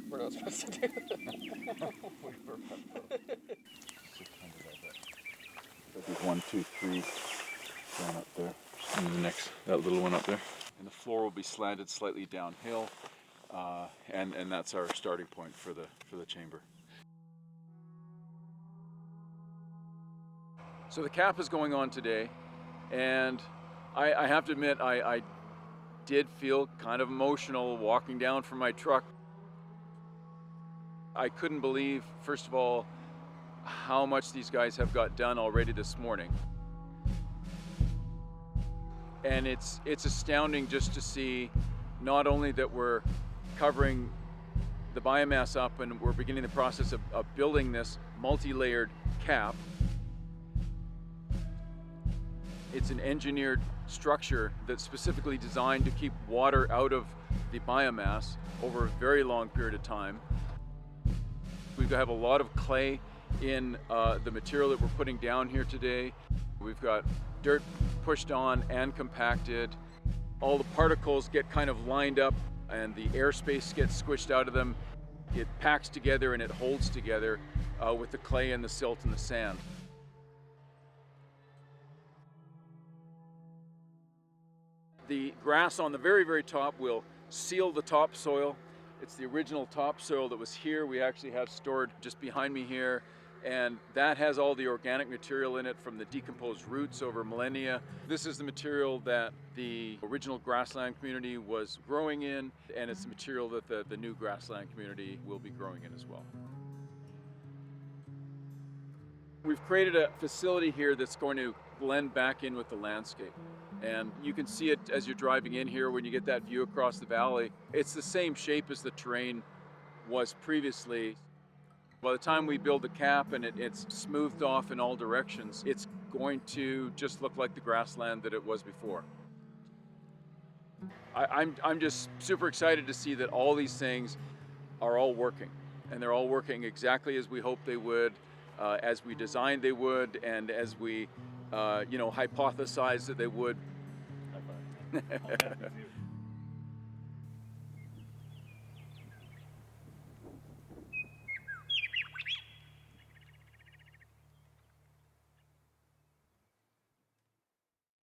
we're not supposed to do that. That'd be 1, 2, 3 going up there. And the next, that little one up there. And the floor will be slanted slightly downhill, and that's our starting point for the chamber. So the cap is going on today, and I have to admit I did feel kind of emotional walking down from my truck. I couldn't believe, first of all, how much these guys have got done already this morning. And it's astounding just to see not only that we're covering the biomass up and we're beginning the process of building this multi-layered cap. It's an engineered structure that's specifically designed to keep water out of the biomass over a very long period of time. We have a lot of clay in the material that we're putting down here today. We've got dirt pushed on and compacted. All the particles get kind of lined up and the airspace gets squished out of them. It packs together and it holds together with the clay and the silt and the sand. The grass on the very, very top will seal the topsoil. It's the original topsoil that was here. We actually have stored just behind me here. And that has all the organic material in it from the decomposed roots over millennia. This is the material that the original grassland community was growing in, and it's the material that the new grassland community will be growing in as well. We've created a facility here that's going to blend back in with the landscape. And you can see it as you're driving in here when you get that view across the valley. It's the same shape as the terrain was previously. By the time we build the cap and it's smoothed off in all directions, it's going to just look like the grassland that it was before. I'm just super excited to see that all these things are all working, and they're all working exactly as we hoped they would, as we designed they would, and as we hypothesized that they would. High five.